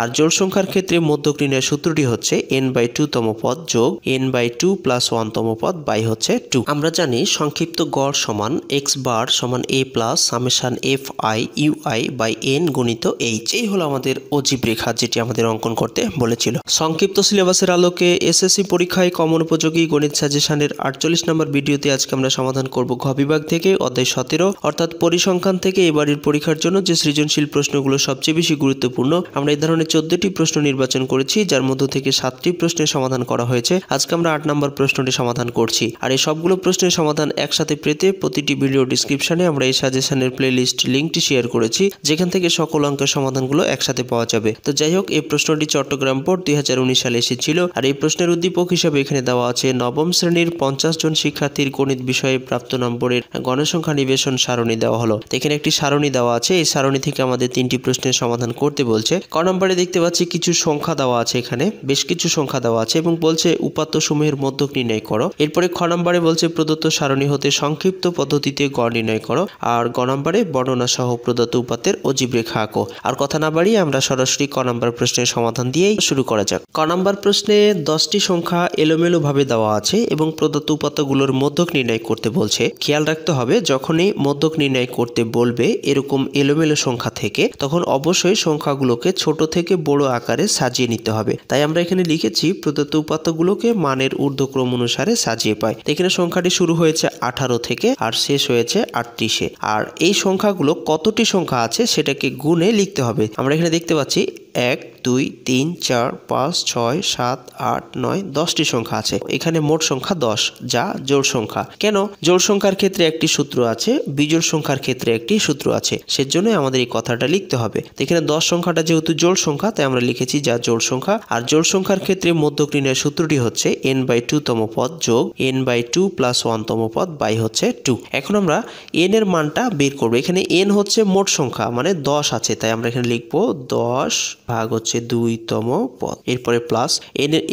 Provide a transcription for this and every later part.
আর জোড় সংখ্যার ক্ষেত্রে মধ্যক নির্ণয়ের সূত্রটি হচ্ছে n/2 তম পদ যোগ n/2 + 1 তম পদ বাই হচ্ছে 2। আমরা জানি সংক্ষিপ্ত গড় সমান x বার সমান a plus summation fi ui by n গুণিত h। এই হলো আমাদের অজীব রেখা যেটি আমাদের অঙ্কন করতে বলেছিল। সংক্ষিপ্ত সিলেবাসের আলোকে এসএসসি পরীক্ষায় কমন উপযোগী গণিত সাজেশনের 48 নম্বর ভিডিওতে আজকে আমরা সমাধান করব ঘ বিভাগ থেকে অধ্যায় 17 অর্থাৎ পরিসংখ্যান থেকে এবারের পরীক্ষার জন্য যে সৃজনশীল প্রশ্নগুলো সবচেয়ে বেশি গুরুত্বপূর্ণ। আমরা এই ধরনের 14টি প্রশ্ন নির্বাচন করেছি, যার মধ্য থেকে 7টি প্রশ্নের সমাধান করা হয়েছে। আজকে আমরা 8 নম্বর প্রশ্নটি সমাধান করছি। আর এই সবগুলো প্রশ্নের সমাধান একসাথে পেতে প্রতিটি ভিডিও ডেসক্রিপশনে আমরা এই সাজেশনের প্লেলিস্ট লিঙ্কটি শেয়ার করেছি, যেখান থেকে সকল অঙ্কের সমাধানগুলো একসাথে পাওয়া যাবে। তো যাই হোক, এই প্রশ্নটি চট্টগ্রাম বোর্ড 2019 সালে এসেছিল। আর এই প্রশ্নের উদ্দীপক হিসেবে এখানে দেওয়া আছে নবম শ্রেণীর 50 জন শিক্ষার্থীর গণিত বিষয়ে প্রাপ্ত নম্বরের গণসংখ্যা নিবেশন সারণী দেওয়া হলো। এখানে একটি সারণী দেওয়া আছে, এই সারণী থেকে আমাদের 3টি প্রশ্নের সমাধান করতে বলছে। ক নম্বরে দেখতে পাচ্ছি কিছু সংখ্যা দেওয়া আছে, এখানে বেশ কিছু সংখ্যা দেওয়া আছে এবং বলছে উপাত্ত সমূহের মধ্যক নির্ণয় করো। এরপরে খ নম্বরে বলছে প্রদত্ত সারণী হতে সংক্ষিপ্ত পদ্ধতিতে গড় নির্ণয় করো। আর গ নম্বরে বর্ণনা সহ প্রদত্ত উপাত্তের অজীব রেখা আঁকো। আর কথা না বাড়িয়ে আমরা সরাসরি ক নম্বর প্রশ্নের সমাধান দিয়েই শুরু করা যাক। ক নম্বর প্রশ্নে 10টি সংখ্যা এলোমেলো ভাবে দেওয়া আছে এবং প্রদত্ত উপাত্তগুলোর মধ্যক নির্ণয় করতে বলছে। খেয়াল রাখতে হবে, যখনই মধ্যক নির্ণয় করতে বলবে এরকম এলোমেলো সংখ্যা থেকে, তখন অবশ্যই সংখ্যাগুলোকে ছোট থেকে বড় আকারে সাজিয়ে নিতে হবে। তাই আমরা এখানে লিখেছি প্রদত্ত উপাত্তগুলোকে মানের ঊর্ধ্বক্রম অনুসারে সাজিয়ে পাই। এখানে সংখ্যাটি শুরু হয়েছে 18 থেকে আর শেষ হয়েছে 38-এ। আর এই সংখ্যাগুলো কতটি সংখ্যা আছে সেটাকে গুণে লিখতে হবে। আমরা এখানে দেখতে পাচ্ছি 1 2 3 4 5 6 7 8 9 10টি সংখ্যা আছে। এখানে মোট সংখ্যা 10, যা জোড় সংখ্যা। কেন? জোড় সংখ্যার ক্ষেত্রে একটি সূত্র আছে, বিজোড় সংখ্যার ক্ষেত্রে একটি সূত্র আছে, সেজন্য আমাদের এই কথাটা লিখতে হবে। এখানে 10 সংখ্যাটা যেহেতু জোড় সংখ্যা, তাই আমরা লিখেছি যা জোড় সংখ্যা। আর জোড় সংখ্যার ক্ষেত্রে মধ্যক নির্ণয়ের সূত্রটি হচ্ছে n/2 তম পদ যোগ n/2 + 1 তম পদ বাই হচ্ছে 2। এখন আমরা n এর মানটা বের করব। এখানে n হচ্ছে মোট সংখ্যা, মানে 10 আছে, তাই আমরা এখানে লিখবো 10 ভাগ হচ্ছে 2 তম পদ। এরপরে প্লাস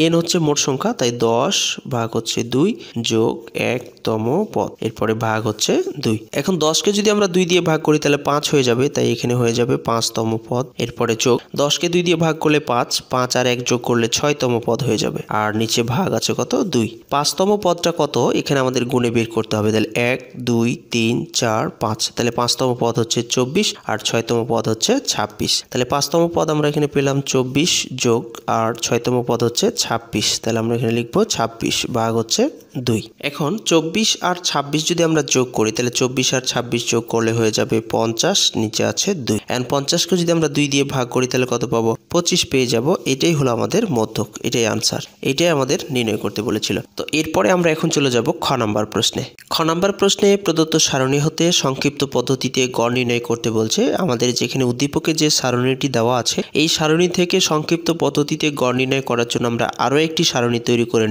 n হচ্ছে মোট সংখ্যা, তাই 10 ভাগ হচ্ছে 2 যোগ 1 তম পদ। এরপরে ভাগ হচ্ছে 2। এখন 10কে যদি আমরা 2 দিয়ে ভাগ করি তাহলে 5 হয়ে যাবে, তাই এখানে হয়ে যাবে 5 তম পদ। এরপরে যোগ 10কে 2 দিয়ে ভাগ করলে 5, 5 আর 1 যোগ করলে 6 তম পদ হয়ে যাবে। আর নিচে ভাগ আছে কত? 2। 5 তম পদটা কত এখানে আমাদের গুণে বের করতে হবে। তাহলে 1 2 3 4 5, তাহলে 5 তম পদ হচ্ছে 24 আর 6 তম পদ হচ্ছে 26। তাহলে 5 তম পদ আমরা এখানে পেলাম 24 যোগ আর 6 তম পদ হচ্ছে 26, তাহলে আমরা এখানে লিখবো 26 ভাগ হচ্ছে 2। এখন 24 আর 26 যদি আমরা যোগ করি তাহলে 24 আর 26 যোগ করলে হয়ে যাবে 50, নিচে আছে 2। এখন 50কে যদি আমরা 2 দিয়ে ভাগ করি তাহলে কত পাবো? 25 পেয়ে যাব। এটাই হলো আমাদের মধ্যক, এটাই আনসার, এটাই আমাদের নির্ণয় করতে বলেছিল। তো এরপরে আমরা এখন চলে যাব খ নম্বর প্রশ্নে। খ নম্বর প্রশ্নে প্রদত্ত সারণী হতে সংক্ষিপ্ত পদ্ধতিতে গড় নির্ণয় করতে বলছে। আমাদের যেখানে উদ্দীপকে যে সারণীটি দেওয়া আছে, এই সারণী থেকে সংক্ষিপ্ত পদ্ধতিতে গড় নির্ণয় করার জন্য আমরা আরো একটি সারণী তৈরি করে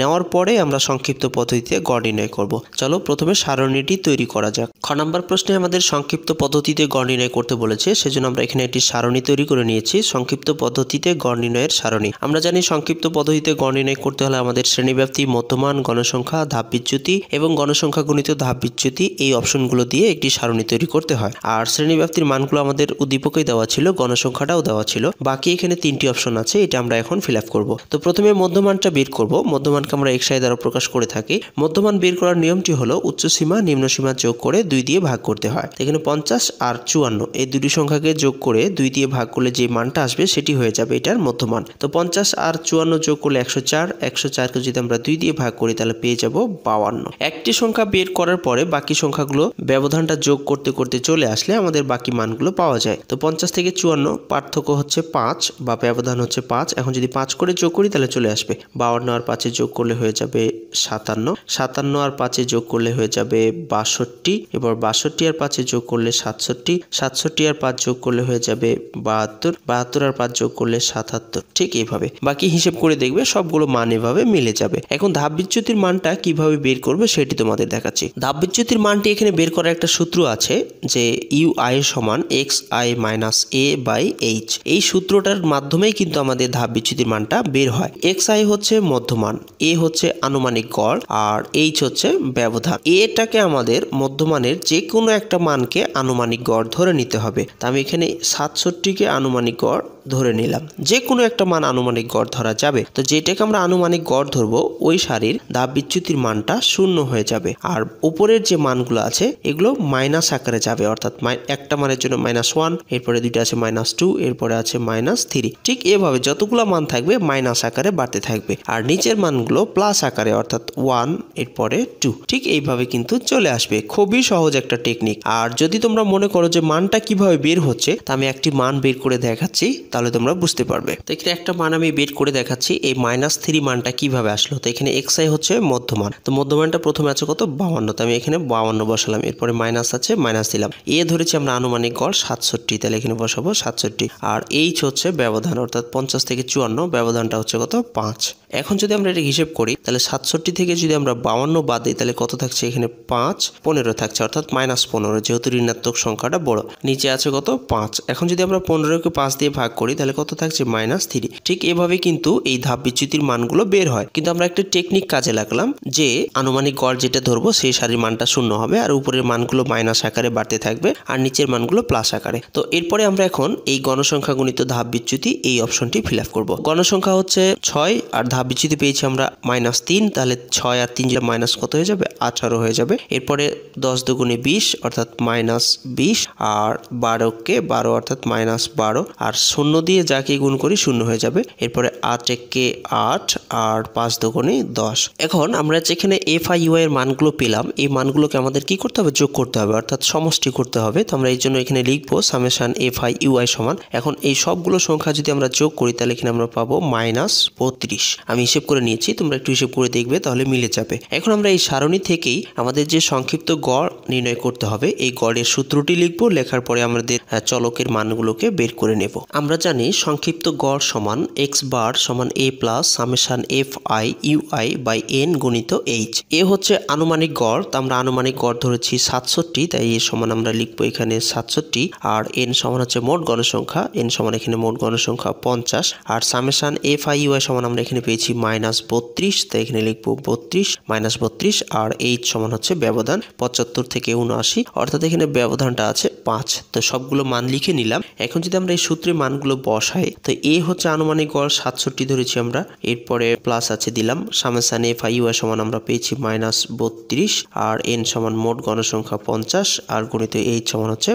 নেওয়ার পরে আমরা সংক্ষিপ্ত পদ্ধতিতে গড় নির্ণয় করব। চলো প্রথমে সারণীটি তৈরি করা যাক। খ নম্বর প্রশ্নে আমাদের সংক্ষিপ্ত পদ্ধতিতে গড় নির্ণয় করতে বলেছে, সেজন্য আমরা এখানে একটি সারণী তৈরি করে নিয়েছি, সংক্ষিপ্ত পদ্ধতিতে গড় নির্ণয়ের সারণী। আমরা জানি সংক্ষিপ্ত পদ্ধতিতে গড় নির্ণয় করতে হলে আমাদের শ্রেণীব্যাপ্তি, মধ্যমান, গণসংখ্যা, ধাপ বিচ্যুতি এবং গণসংখ্যা গুণিত ধাপ বিচ্যুতি, এই অপশনগুলো দিয়ে একটি সারণী তৈরি করতে হয়। আর শ্রেণীব্যাপ্তির মানগুলো আমাদের উদ্দীপকেই দেওয়া ছিল, গণসংখ্যাটাও দেওয়া ছিল। বাকি এখানে 3টি অপশন আছে, এটা আমরা এখন ফিল আপ করবো। তো প্রথমে মধ্যমানটা বের করব। মধ্যমানকে আমরা xi দ্বারা প্রকাশ করে থাকি। মধ্যমান বের করার নিয়মটি হলো উচ্চ সীমা নিম্ন সীমা যোগ করে 2 দিয়ে ভাগ করতে হয়। এখানে 50 আর 54 এই দুটি সংখ্যাকে যোগ করে 2 দিয়ে ভাগ করলে যে মানটা আসবে সেটি হয়ে যাবে এটার মধ্যমান। তো 50 আর 54 যোগ করলে 104, 104কে যদি আমরা 2 দিয়ে ভাগ করি তাহলে পেয়ে যাব 52। একটি সংখ্যা বের করার পরে বাকি সংখ্যাগুলো ব্যবধানটা যোগ করতে করতে চলে আসলে আমাদের বাকি মানগুলো পাওয়া যায়। তো 50 থেকে 54 পার্থক্য হচ্ছে 5 বা ব্যবধান হচ্ছে 5। এখন যদি 5 করে যোগ করি তাহলে চলে আসবে 52 আর 5 যোগ করলে হয়ে যাবে 57, 57 আর 5 যোগ করলে হয়ে যাবে 62, এবার 62 আর 5 যোগ করলে 67, 67 আর 5 যোগ করলে হয়ে যাবে 72, 72 আর 5 যোগ করলে 77। ঠিক এইভাবে বাকি হিসেব করে দেখবে সবগুলো মান এভাবে মিলে যাবে। এখন ধাপ বিচ্যুতির মানটা কিভাবে বের করবে সেটি তোমাদের দেখাচ্ছি। ধাপ বিচ্যুতির মানটি এখানে বের করার একটা সূত্র আছে, যে ui সমান xi minus a by h। এই সূত্রটার মাধ্যমেই কিন্তু আমাদের ধাপ বিচ্যুতির মানটা বের হয়। xi হচ্ছে মধ্যমান, a হচ্ছে আনুমানিক গড় আর এইচ হচ্ছে ব্যবধান। এটাকে আমাদের মধ্যমানের যে কোনো একটা মানকে আনুমানিক গড় ধরে নিতে হবে। তা আমি এখানে 67কে আনুমানিক গড় ধরে নিলাম। যে কোনো একটা মান আনুমানিক গড় ধরা যাবে। তো যেটাকে আমরা আনুমানিক গড় ধরবো ওই সারির ধাপ বিচ্যুতির মানটা 0 হয়ে যাবে, আর উপরের যে মানগুলো আছে এগুলো মাইনাস আকারে যাবে, অর্থাৎ একটা মানের জন্য -1, এরপরে দুইটা আছে -2, এরপরে আছে -3। ঠিক এভাবে যতগুলো মান থাকবে মাইনাস আকারে বাড়তে থাকবে, আর নিচের মানগুলো প্লাস আকারে, অর্থাৎ 1 এরপরে 2। ঠিক এইভাবে কিন্তু চলে আসবে। খুবই সহজ একটা টেকনিক। আর যদি তোমরা মনে করো যে মানটা কিভাবে বের হচ্ছে, তা আমি একটি মান বের করে দেখাচ্ছি, তাহলে তোমরা বুঝতে পারবে। তো এখানে একটা মান আমি বের করে দেখাচ্ছি, এই -3 মানটা কিভাবে আসলো। তো এখানে xi হচ্ছে মধ্যমান। তো মধ্যমানটা প্রথমে আছে কত 52, তো আমি এখানে 52 বসালাম, এরপরে মাইনাস আছে মাইনাস দিলাম। ধরেছি আমরা আনুমানিক গড় 67, তাহলে এখানে বসাবো 67। আর এইচ হচ্ছে ব্যবধান, অর্থাৎ 50 থেকে 54, ব্যবধানটা হচ্ছে কত 5। এখন যদি আমরা এটা হিসেব করি তাহলে 67 থেকে যদি আমরা 52 বাদ দিই তাহলে কত থাকছে, এখানে 5 15 থাকছে, অর্থাৎ -15, যেহেতু ঋণাত্মক সংখ্যাটা বড়। নিচে আছে কত 5। এখন যদি আমরা 15কে 5 দিয়ে ভাগ করি তাহলে কত থাকছে -3। ঠিক এভাবে কিন্তু এই ধাপ বিচ্যুতির মানগুলো বের হয়। কিন্তু আমরা একটা টেকনিক কাজে লাগলাম যে আনুমানিক গড় যেটা ধরবো সেই সারির মানটা 0 হবে, আর উপরের মানগুলো মাইনাস আকারে বাড়তে থাকবে, আর নিচের মানগুলো প্লাস আকারে। তো এরপরে আমরা এখন এই গণসংখ্যা গণিত ধাপ বিচ্যুতি এই অপশনটি ফিল আপ করবো। গণসংখ্যা হচ্ছে 6, আর ধাপ বিচ্যুতি পেয়েছি আমরা -3, তাহলে 6 আর 3 মাইনাস কত হয়ে যাবে 18 হয়ে যাবে। এরপরে 10 দুগুণে 20, অর্থাৎ -20, আর 12কে 12, অর্থাৎ -12, আর 0 দিয়ে যাকে গুণ করি 0 হয়ে যাবে। এরপরে 8কে 8, আর 5 দুগুণে 10। এখন আমরা যেখানে FI/UI এর মানগুলো পেলাম, এই মানগুলোকে আমাদের কি করতে হবে, যোগ করতে হবে, অর্থাৎ সমষ্টি করতে হবে। তো আমরা এই জন্য এখানে লিখবো সামেশন FI/UI সমান। এখন এই সবগুলো সংখ্যা যদি আমরা যোগ করি তাহলে এখানে আমরা পাবো -32। আমি হিসেব করে নিয়েছি, তোমরা একটু হিসেব করে দেখবে, তাহলে মিলে যাবে। এখন আমরা এই সারণী থেকেই আমাদের যে সংক্ষিপ্ত গড় নির্ণয় করতে হবে, এই গড়ের সূত্রটি লিখবো। লেখার পরে আমাদের চলকের মানগুলোকে বের করে নেব। আমরা জানি সংক্ষিপ্ত গড় সমান x বার সমান a plus summation FI/UI by n গুণিত h। এ হচ্ছে আনুমানিক গড়। তো আমরা আনুমানিক গড় ধরেছি 67, তাই এ সমান আমরা লিখবো এখানে 67, আর n সমান হচ্ছে মোট গণসংখ্যা, n সমান এখানে মোট গণসংখ্যা 50, আর সামেশন FI/UI সমান আমরা এখানে পেয়েছি -32, তাই এখানে লিখবো 32 -32, আর h সমান হচ্ছে ব্যবধান 75 থেকে 79, অর্থাৎ এখানে ব্যবধানটা আছে 5। তো সবগুলো মান লিখে নিলাম। এখন যদি আমরা এই সূত্রে মানগুলো বসাই, তো এ হচ্ছে আনুমানিক গড় 67 ধরেছি আমরা, এরপরে প্লাস আছে দিলাম, সামেশন FI/UI সমান আমরা পেয়েছি -32, আর n সমান মোট গণসংখ্যা 50, আর গণিত h সমান হচ্ছে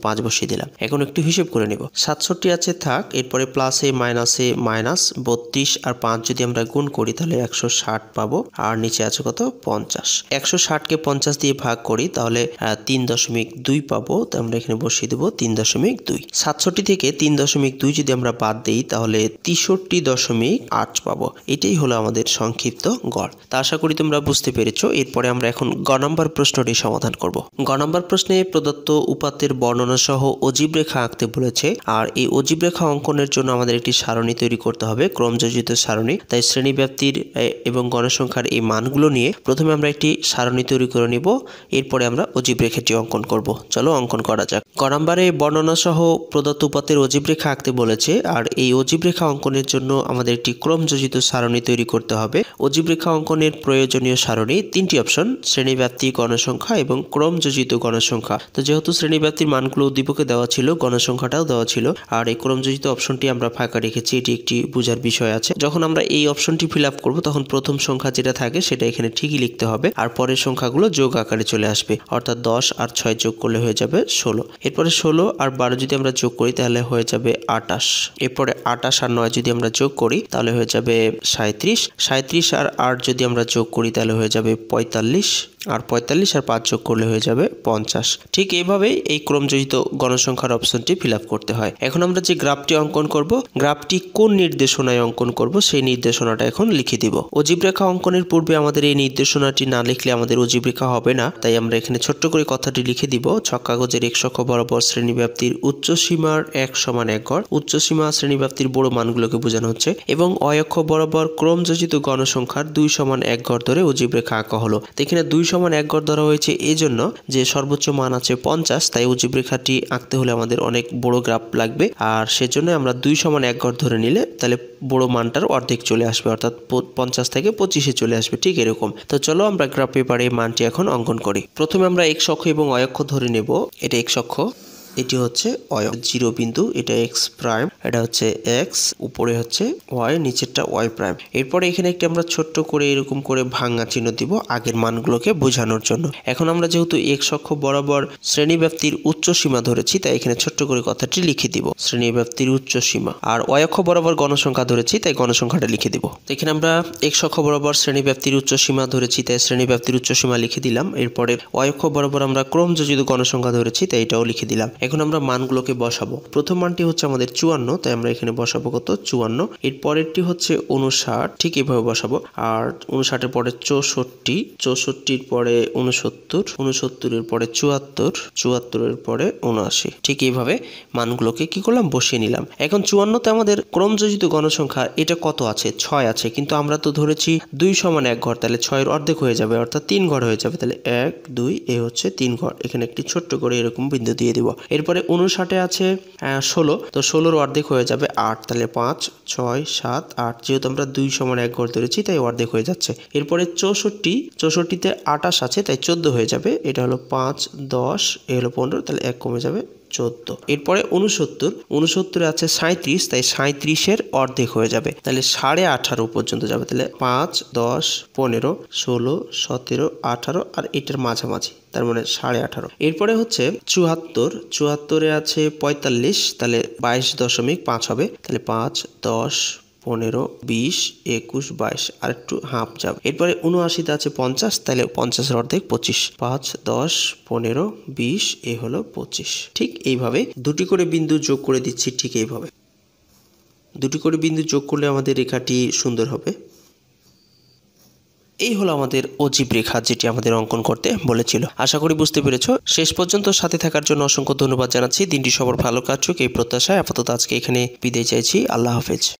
5 বসিয়ে দিলাম। এখন একটু হিসেব করে নেব। 67 আছে থাক, এরপরে প্লাসে মাইনাসে মাইনাস 32 আর 5 যদি আমরা গুণ করি তাহলে 160 পাবো, আর নিচে আছে কত 50। 160কে 50 দিয়ে ভাগ করি তাহলে 3.2 পাবো, তো আমরা এখানে বসিয়ে দেবো 3.2। 67 থেকে 3.2 যদি আমরা বাদ দিই তাহলে 63.8 পাবো। এটাই হলো আমাদের সংক্ষিপ্ত গড়। তা আশা করি তোমরা বুঝতে পেরেছো। এরপরে আমরা এখন গ নম্বর প্রশ্নটি সমাধান করব। গ নম্বর প্রশ্নে প্রদত্ত উপাত্তের বর্ণনা সহ অজীব রেখা আঁকতে বলেছে, আর এই অজীব রেখা অঙ্কনের জন্য আমাদের একটি সারণী তৈরি করতে হবে, ক্রমযোজিত সারণী। তাই শ্রেণীব্যাপ্তির এবং গণসংখ্যার এই মানগুলো নিয়ে প্রথমে আমরা একটি সারণী তৈরি করে নিব, এরপরে আমরা অজীব রেখাটি অঙ্কন করব। চলো অঙ্কন করা যাক। গ নম্বরে বর্ণনা সহ প্রদত্ত উপাত্তের অজীব রেখা আঁকতে বলেছে, আর এই অজীব রেখা অঙ্কনের জন্য আমাদের একটি ক্রমযোজিত সারণী তৈরি করতে হবে। অজীব রেখা অঙ্কনের প্রয়োজনীয় সারণী 3টি অপশন, শ্রেণীব্যাপ্তি, গণসংখ্যা এবং ক্রমযোজিত গণসংখ্যা। তো যেহেতু শ্রেণীব্যাপ্তির মানগুলো উদ্দীপকে দেওয়া ছিল, গণসংখ্যাটাও দেওয়া ছিল, আর এই ক্রমযোজিত অপশনটি আমরা ফাঁকা রেখেছি, এটি একটি বোঝার বিষয় আছে। যখন আমরা এই অপশনটি ফিল আপ করবো তখন প্রথম সংখ্যা যেটা থাকে সেটা এখানে ঠিকই লিখতে হবে, আর পরের সংখ্যাগুলো যোগ আকারে চলে আসবে, অর্থাৎ 10 আর 6 যোগ করলে হয়ে যাবে 16। এরপরে 16 আর 12 যদি আমরা যোগ করি তাহলে হয়ে যাবে 28। এরপরে 28 আর 9 যদি আমরা যোগ করি তাহলে হয়ে যাবে 37। 37 আর 8 যদি আমরা যোগ করি তাহলে হয়ে যাবে 45, আর 45 আর 5 যোগ করলে হয়ে যাবে 50। ঠিক এইভাবেই এই ক্রমযোজিত গণসংখ্যার অপশনটি ফিল আপ করতে হয়। এখন আমরা যে গ্রাফটি অঙ্কন করব, গ্রাফটি কোন নির্দেশনায় অঙ্কন করব সেই নির্দেশনাটা এখন লিখে দিব। অজীব রেখা অঙ্কনের পূর্বে আমাদের এই নির্দেশনাটি না লিখলে আমাদের অজীব রেখা হবে না, তাই আমরা এখানে ছোট্ট করে কথাটি লিখে দিব। ছক কাগজের x অক্ষ বরাবর শ্রেণীব্যাপ্তির উচ্চ সীমার 1 সমান 1 গড়, উচ্চ সীমা শ্রেণীব্যাপ্তির বড় মানগুলোকে বোঝানো হচ্ছে, এবং অক্ষ বরাবর ক্রমযোজিত গণসংখ্যার 2 সমান 1 গড় ধরে অজীব রেখা আঁকা হলো। এখানে 2 সমান 1 ঘর ধরা হয়েছে এই জন্য যে সর্বোচ্চ মান আছে 50, তাই অজীব রেখাটি আঁকতে হলে আমাদের অনেক বড় গ্রাফ লাগবে। আর সেজন্য আমরা 2 সমান 1 ঘর ধরে নিলে তাহলে বড় মানটার অর্ধেক চলে আসবে, অর্থাৎ 50 থেকে 25-এ চলে আসবে, ঠিক এরকম। তো চলো আমরা গ্রাফ পেপারে এই মানটি এখন অঙ্কন করি। প্রথমে আমরা x অক্ষ এবং y অক্ষ ধরে নেব। এটা x অক্ষ, এটি হচ্ছে y, 0 বিন্দু, এটা x প্রাইম, এটা হচ্ছে x, উপরে হচ্ছে y, নিচেরটা y প্রাইম। এরপরে এখানে একটি আমরা ছোট্ট করে এরকম করে ভাঙা চিহ্ন দিব আগের মানগুলোকে বোঝানোর জন্য। এখন আমরা যেহেতু x অক্ষ বরাবর শ্রেণীব্যাপ্তির উচ্চ সীমা ধরেছি, তাই এখানে ছোট্ট করে কথাটি লিখে দিব, শ্রেণীব্যাপ্তির উচ্চ সীমা। আর y অক্ষ বরাবর গণসংখ্যা ধরেছি, তাই গণসংখ্যাটা লিখে দিব। এখানে আমরা x অক্ষ বরাবর শ্রেণীব্যাপ্তির উচ্চ সীমা ধরেছি, তাই শ্রেণীব্যাপ্তির উচ্চ সীমা লিখে দিলাম। এরপরে y অক্ষ বরাবর আমরা ক্রমযোজিত গণসংখ্যা ধরেছি, তাই এটাও লিখে দিলাম। এখন আমরা মানগুলোকে বসাবো। প্রথম মানটি হচ্ছে আমাদের 54, তাই আমরা এখানে বসাবো কত, 54। এর পরেরটি হচ্ছে 59, ঠিক এইভাবে বসাবো। আর 59 এর পরে 64, 64-র পরে 69, 69-এর পরে 74, 74-এর পরে 79, ঠিক এইভাবে মানগুলোকে কি করলাম, বসিয়ে নিলাম। এখন 54-তে আমাদের ক্রমযোজিত গণসংখ্যা এটা কত আছে, 6 আছে, কিন্তু আমরা তো ধরেছি 2 সমান 1 ঘর, তাহলে 6-এর অর্ধেক হয়ে যাবে, অর্থাৎ 3 ঘর হয়ে যাবে। তাহলে 1 2 এ হচ্ছে 3 ঘর, এখানে একটি ছোট্ট করে এরকম বিন্দু দিয়ে দিব। এরপরে 59-এ আছে 16, তো 16-এর অর্ধেক হয়ে যাবে 8, তাহলে 5 6 7 8, যেহেতু আমরা 2 সমান 1 ঘর ধরেছি তাই অর্ধেক হয়ে যাচ্ছে। এরপরে 64-তে 28 আছে, তাই 14 হয়ে যাবে। এটা হলো 5 10, এ হলো 15, তাহলে 1 কমে যাবে 14। এরপরে 69-এ আছে 37, তাই 37-এর অর্ধেক হয়ে যাবে, তাহলে 18.5 পর্যন্ত যাবে। তাহলে 5 10 15 16 17 18, আর এটার মাঝামাঝি, তার মানে 18.5। এরপরে হচ্ছে 74-এ আছে 45, তাহলে 22.5 হবে, তাহলে 5 10 15 20 21 22, আর একটু হাফ যাবে। এরপরে 79-তে আছে 50, তাহলে 50-এর অর্ধেক 25, 5 10 15 20, এ হলো 25। ঠিক এইভাবে দুটি করে বিন্দু যোগ করে দিচ্ছি, ঠিক এইভাবে দুটি করে বিন্দু যোগ করলে আমাদের রেখাটি সুন্দর হবে। এই হলো আমাদের অজীব রেখা, যেটি আমাদের অঙ্কন করতে বলেছিল। আশা করি বুঝতে পেরেছো। শেষ পর্যন্ত সাথে থাকার জন্য অসংখ্য ধন্যবাদ জানাচ্ছি। দিনটি সবার ভালো কাটুক এই প্রত্যাশায় আপাতত আজকে এখানে বিদায় চাইছি। আল্লাহ হাফেজ।